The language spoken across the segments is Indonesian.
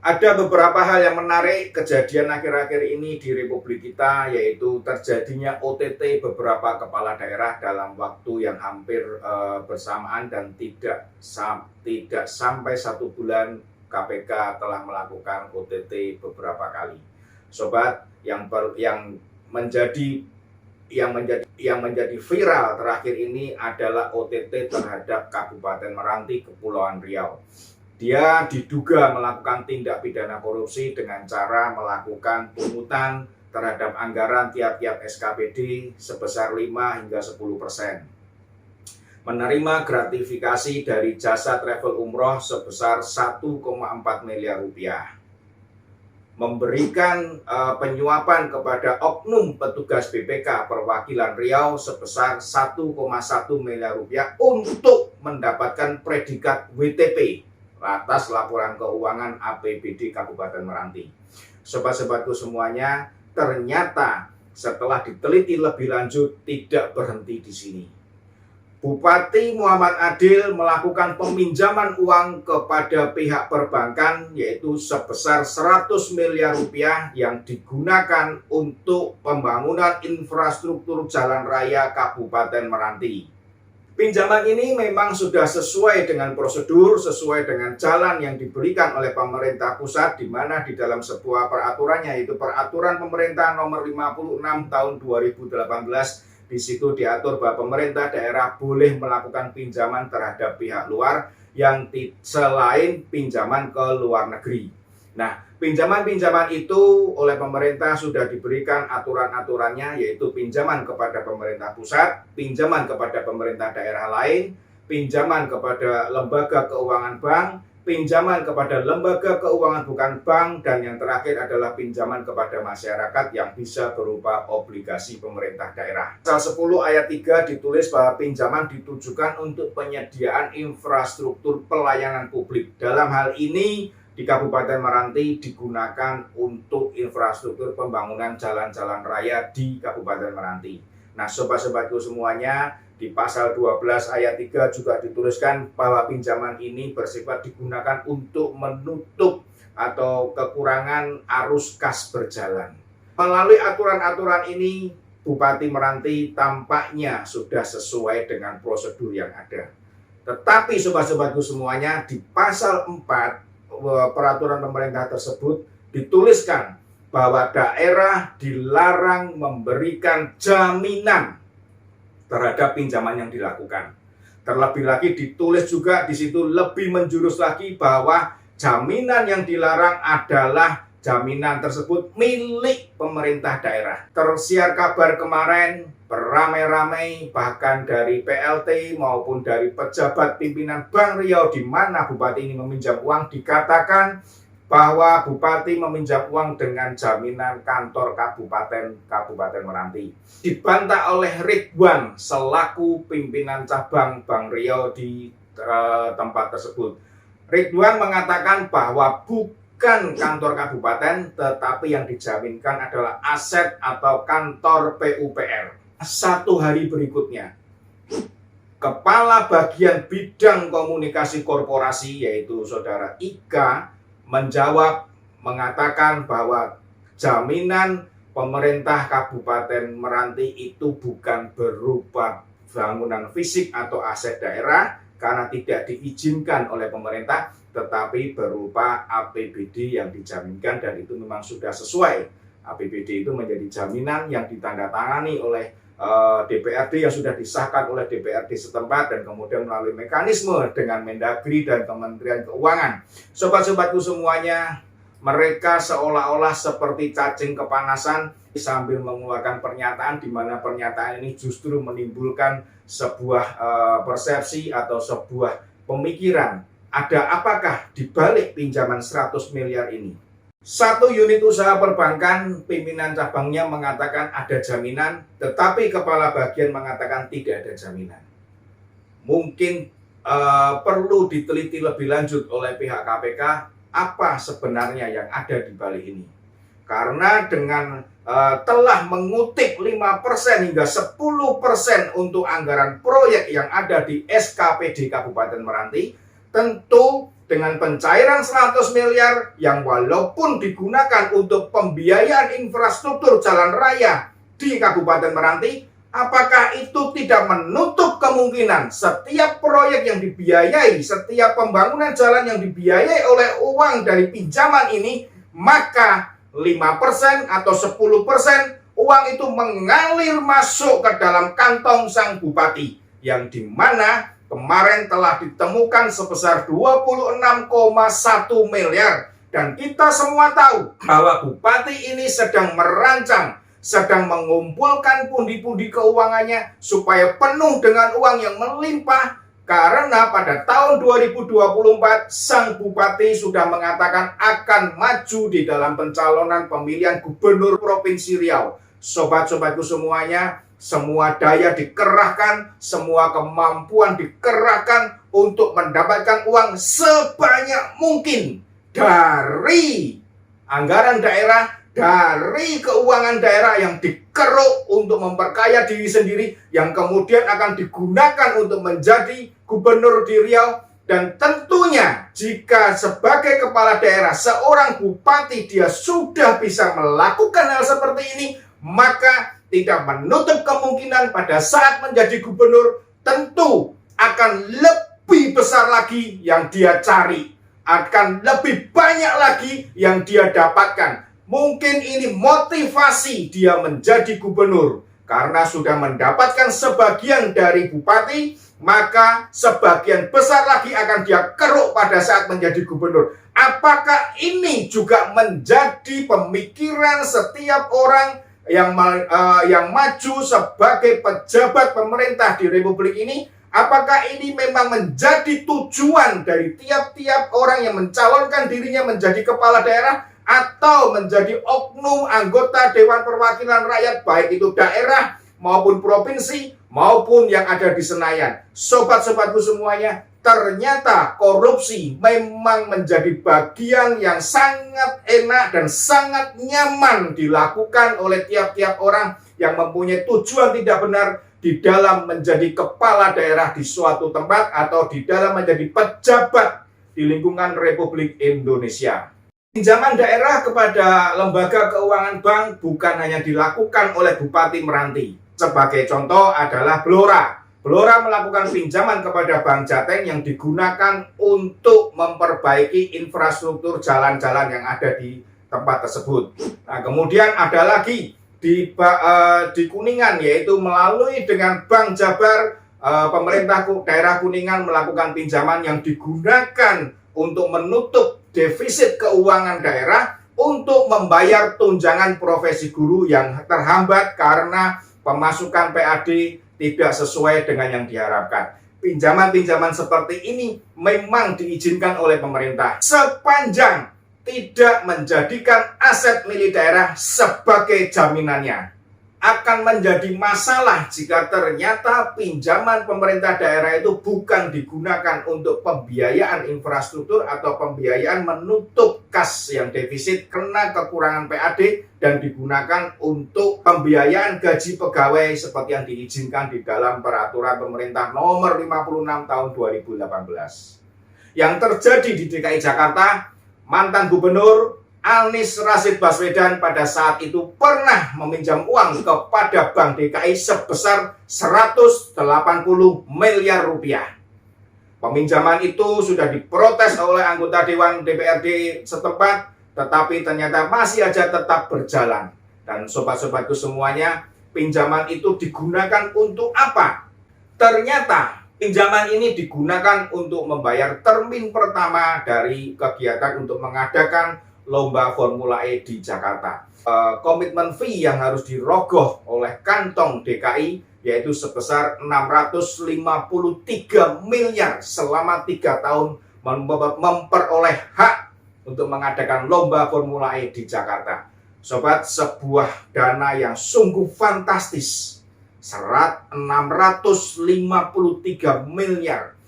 Ada beberapa hal yang menarik kejadian akhir-akhir ini di Republik kita, yaitu terjadinya OTT beberapa kepala daerah dalam waktu yang hampir bersamaan dan tidak sampai 1 bulan KPK telah melakukan OTT beberapa kali. Sobat, yang menjadi viral terakhir ini adalah OTT terhadap Kabupaten Meranti, Kepulauan Riau. Dia diduga melakukan tindak pidana korupsi dengan cara melakukan pungutan terhadap anggaran tiap-tiap SKPD sebesar 5 hingga 10%. Menerima gratifikasi dari jasa travel umroh sebesar 1,4 miliar rupiah. Memberikan penyuapan kepada oknum petugas BPK perwakilan Riau sebesar 1,1 miliar rupiah untuk mendapatkan predikat WTP atas laporan keuangan APBD Kabupaten Meranti. Sobat-sobatku semuanya, ternyata setelah diteliti lebih lanjut tidak berhenti di sini. Bupati Muhammad Adil melakukan peminjaman uang kepada pihak perbankan yaitu sebesar 100 miliar rupiah yang digunakan untuk pembangunan infrastruktur jalan raya Kabupaten Meranti. Pinjaman ini memang sudah sesuai dengan prosedur, sesuai dengan jalan yang diberikan oleh pemerintah pusat, di mana di dalam sebuah peraturannya, yaitu Peraturan Pemerintah Nomor 56 Tahun 2018, di situ diatur bahwa pemerintah daerah boleh melakukan pinjaman terhadap pihak luar yang selain pinjaman ke luar negeri. Nah, pinjaman-pinjaman itu oleh pemerintah sudah diberikan aturan-aturannya, yaitu pinjaman kepada pemerintah pusat, pinjaman kepada pemerintah daerah lain, pinjaman kepada lembaga keuangan bank, pinjaman kepada lembaga keuangan bukan bank, dan yang terakhir adalah pinjaman kepada masyarakat yang bisa berupa obligasi pemerintah daerah. Pasal 10 ayat 3 ditulis bahwa pinjaman ditujukan untuk penyediaan infrastruktur pelayanan publik. Dalam hal ini, di Kabupaten Meranti digunakan untuk infrastruktur pembangunan jalan-jalan raya di Kabupaten Meranti. Nah, sobat-sobatku semuanya, di pasal 12 ayat 3 juga dituliskan bahwa pinjaman ini bersifat digunakan untuk menutup atau kekurangan arus kas berjalan. Melalui aturan-aturan ini, Bupati Meranti tampaknya sudah sesuai dengan prosedur yang ada. Tetapi sobat-sobatku semuanya, di pasal 4 peraturan pemerintah tersebut dituliskan bahwa daerah dilarang memberikan jaminan terhadap pinjaman yang dilakukan. Terlebih lagi ditulis juga di situ lebih menjurus lagi bahwa jaminan yang dilarang adalah jaminan tersebut milik pemerintah daerah. Tersiar kabar kemarin beramai-ramai bahkan dari PLT maupun dari pejabat pimpinan Bank Riau di mana Bupati ini meminjam uang, dikatakan bahwa Bupati meminjam uang dengan jaminan kantor Kabupaten Meranti. Dibantah oleh Ridwan selaku pimpinan cabang Bank Riau di tempat tersebut. Ridwan mengatakan bahwa bukan kantor kabupaten, tetapi yang dijaminkan adalah aset atau kantor PUPR. 1 hari berikutnya, Kepala Bagian Bidang Komunikasi Korporasi yaitu Saudara Ika menjawab mengatakan bahwa jaminan pemerintah Kabupaten Meranti itu bukan berupa bangunan fisik atau aset daerah karena tidak diizinkan oleh pemerintah, tetapi berupa APBD yang dijaminkan dan itu memang sudah sesuai. APBD itu menjadi jaminan yang ditandatangani oleh DPRD yang sudah disahkan oleh DPRD setempat dan kemudian melalui mekanisme dengan Mendagri dan Kementerian Keuangan. Sobat-sobatku semuanya, mereka seolah-olah seperti cacing kepanasan sambil mengeluarkan pernyataan di mana pernyataan ini justru menimbulkan sebuah persepsi atau sebuah pemikiran. Ada apakah di balik pinjaman 100 miliar ini? Satu unit usaha perbankan, pimpinan cabangnya mengatakan ada jaminan, tetapi kepala bagian mengatakan tidak ada jaminan. Mungkin perlu diteliti lebih lanjut oleh pihak KPK apa sebenarnya yang ada di balik ini. Karena dengan telah mengutip 5% hingga 10% untuk anggaran proyek yang ada di SKPD Kabupaten Meranti, tentu dengan pencairan 100 miliar yang walaupun digunakan untuk pembiayaan infrastruktur jalan raya di Kabupaten Meranti, apakah itu tidak menutup kemungkinan setiap proyek yang dibiayai, setiap pembangunan jalan yang dibiayai oleh uang dari pinjaman ini, maka 5% atau 10% uang itu mengalir masuk ke dalam kantong sang bupati, yang dimana kemarin telah ditemukan sebesar 26,1 miliar. Dan kita semua tahu bahwa bupati ini sedang merancang, sedang mengumpulkan pundi-pundi keuangannya supaya penuh dengan uang yang melimpah. Karena pada tahun 2024 sang bupati sudah mengatakan akan maju di dalam pencalonan pemilihan gubernur Provinsi Riau. Sobat-sobatku semuanya, semua daya dikerahkan, semua kemampuan dikerahkan untuk mendapatkan uang sebanyak mungkin dari anggaran daerah, dari keuangan daerah yang dikeruk untuk memperkaya diri sendiri, yang kemudian akan digunakan untuk menjadi gubernur di Riau. Dan tentunya jika sebagai kepala daerah, seorang bupati dia sudah bisa melakukan hal seperti ini, maka tidak menutup kemungkinan pada saat menjadi gubernur tentu akan lebih besar lagi yang dia cari, akan lebih banyak lagi yang dia dapatkan. Mungkin ini motivasi dia menjadi gubernur, karena sudah mendapatkan sebagian dari bupati, maka sebagian besar lagi akan dia keruk pada saat menjadi gubernur. Apakah ini juga menjadi pemikiran setiap orang yang maju sebagai pejabat pemerintah di Republik ini? Apakah ini memang menjadi tujuan dari tiap-tiap orang yang mencalonkan dirinya menjadi kepala daerah atau menjadi oknum anggota Dewan Perwakilan Rakyat, baik itu daerah maupun provinsi maupun yang ada di Senayan? Sobat-sobatku semuanya, ternyata korupsi memang menjadi bagian yang sangat enak dan sangat nyaman dilakukan oleh tiap-tiap orang yang mempunyai tujuan tidak benar di dalam menjadi kepala daerah di suatu tempat atau di dalam menjadi pejabat di lingkungan Republik Indonesia. Pinjaman daerah kepada lembaga keuangan bank bukan hanya dilakukan oleh Bupati Meranti. Sebagai contoh adalah Blora. Blora melakukan pinjaman kepada Bank Jateng yang digunakan untuk memperbaiki infrastruktur jalan-jalan yang ada di tempat tersebut. Nah, kemudian ada lagi di Kuningan, yaitu melalui dengan Bank Jabar, pemerintah daerah Kuningan melakukan pinjaman yang digunakan untuk menutup defisit keuangan daerah untuk membayar tunjangan profesi guru yang terhambat karena pemasukan PAD tidak sesuai dengan yang diharapkan. Pinjaman-pinjaman seperti ini memang diizinkan oleh pemerintah sepanjang tidak menjadikan aset milik daerah sebagai jaminannya. Akan menjadi masalah jika ternyata pinjaman pemerintah daerah itu bukan digunakan untuk pembiayaan infrastruktur atau pembiayaan menutup kas yang defisit karena kekurangan PAD dan digunakan untuk pembiayaan gaji pegawai seperti yang diizinkan di dalam peraturan pemerintah nomor 56 tahun 2018. Yang terjadi di DKI Jakarta, mantan gubernur Anies Rashid Baswedan pada saat itu pernah meminjam uang kepada Bank DKI sebesar 180 miliar rupiah. Peminjaman itu sudah diprotes oleh anggota Dewan DPRD setempat, tetapi ternyata masih aja tetap berjalan. Dan sobat-sobatku semuanya, pinjaman itu digunakan untuk apa? Ternyata pinjaman ini digunakan untuk membayar termin pertama dari kegiatan untuk mengadakan lomba Formula E di Jakarta. Komitmen fee yang harus dirogoh oleh kantong DKI yaitu sebesar 653 miliar selama 3 tahun memperoleh hak untuk mengadakan lomba Formula E di Jakarta. Sobat, sebuah dana yang sungguh fantastis. 653 miliar.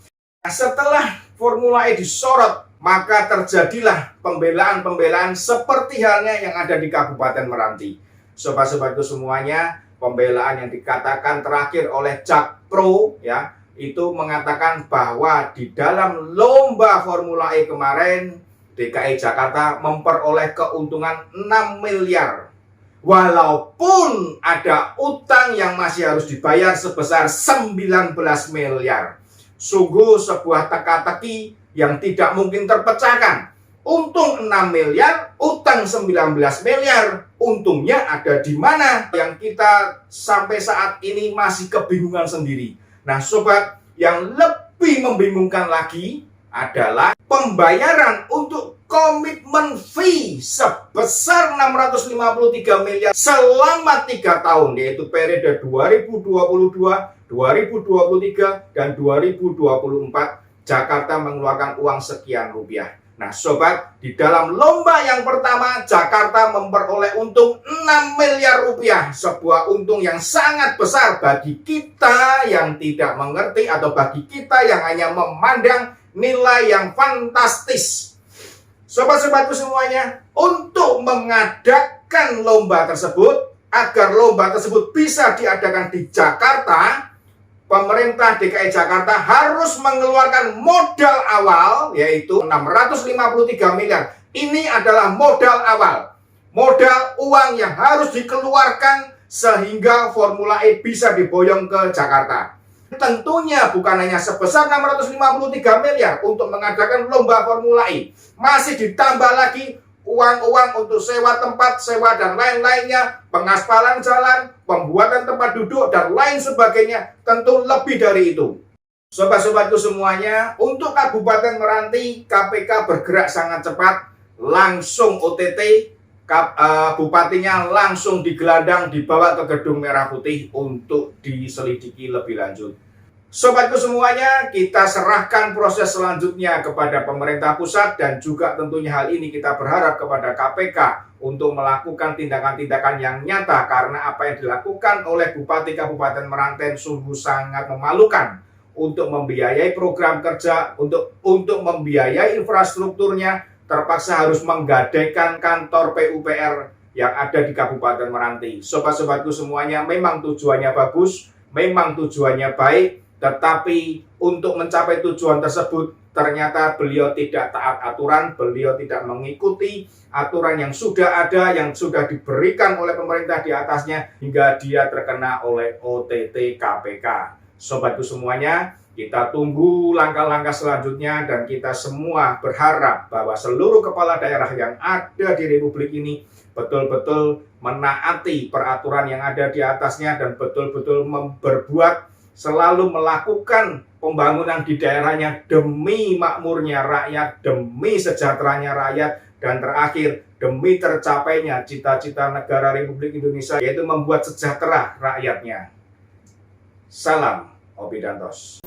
Setelah Formula E disorot, maka terjadilah pembelaan-pembelaan seperti halnya yang ada di Kabupaten Meranti. Sobat-sobatku semuanya, pembelaan yang dikatakan terakhir oleh Jakpro ya, itu mengatakan bahwa di dalam lomba Formula E kemarin DKI Jakarta memperoleh keuntungan 6 miliar. Walaupun ada utang yang masih harus dibayar sebesar 19 miliar. Sungguh sebuah teka-teki yang tidak mungkin terpecahkan. Untung 6 miliar, utang 19 miliar. Untungnya ada di mana? Yang kita sampai saat ini masih kebingungan sendiri. Nah sobat, yang lebih membingungkan lagi adalah pembayaran untuk komitmen fee sebesar 653 miliar selama 3 tahun, yaitu periode 2022, 2023, dan 2024. Jakarta mengeluarkan uang sekian rupiah. Nah sobat, di dalam lomba yang pertama Jakarta memperoleh untung 6 miliar rupiah. Sebuah untung yang sangat besar bagi kita yang tidak mengerti atau bagi kita yang hanya memandang nilai yang fantastis. Sobat-sobatku semuanya, untuk mengadakan lomba tersebut, agar lomba tersebut bisa diadakan di Jakarta, pemerintah DKI Jakarta harus mengeluarkan modal awal, yaitu 653 miliar. Ini adalah modal awal. Modal uang yang harus dikeluarkan sehingga Formula E bisa diboyong ke Jakarta. Tentunya bukan hanya sebesar 653 miliar untuk mengadakan lomba Formula E. Masih ditambah lagi uang-uang untuk sewa tempat, sewa dan lain-lainnya, pengaspalan jalan, pembuatan tempat duduk, dan lain sebagainya. Tentu lebih dari itu. Sobat-sobatku semuanya, untuk Kabupaten Meranti, KPK bergerak sangat cepat. Langsung OTT, bupatinya langsung digelandang, dibawa ke Gedung Merah Putih untuk diselidiki lebih lanjut. Sobatku semuanya, kita serahkan proses selanjutnya kepada pemerintah pusat, dan juga tentunya hal ini kita berharap kepada KPK untuk melakukan tindakan-tindakan yang nyata, karena apa yang dilakukan oleh Bupati Kabupaten Meranti sungguh sangat memalukan. Untuk membiayai program kerja, untuk membiayai infrastrukturnya, terpaksa harus menggadaikan kantor PUPR yang ada di Kabupaten Meranti. Sobat-sobatku semuanya, memang tujuannya bagus, memang tujuannya baik, tetapi untuk mencapai tujuan tersebut ternyata beliau tidak taat aturan, beliau tidak mengikuti aturan yang sudah ada, yang sudah diberikan oleh pemerintah di atasnya, hingga dia terkena oleh OTT KPK. Sobatku semuanya, kita tunggu langkah-langkah selanjutnya, dan kita semua berharap bahwa seluruh kepala daerah yang ada di Republik ini betul-betul menaati peraturan yang ada di atasnya, dan betul-betul berbuat, selalu melakukan pembangunan di daerahnya demi makmurnya rakyat, demi sejahteranya rakyat, dan terakhir demi tercapainya cita-cita negara Republik Indonesia, yaitu membuat sejahtera rakyatnya. Salam Obidantos.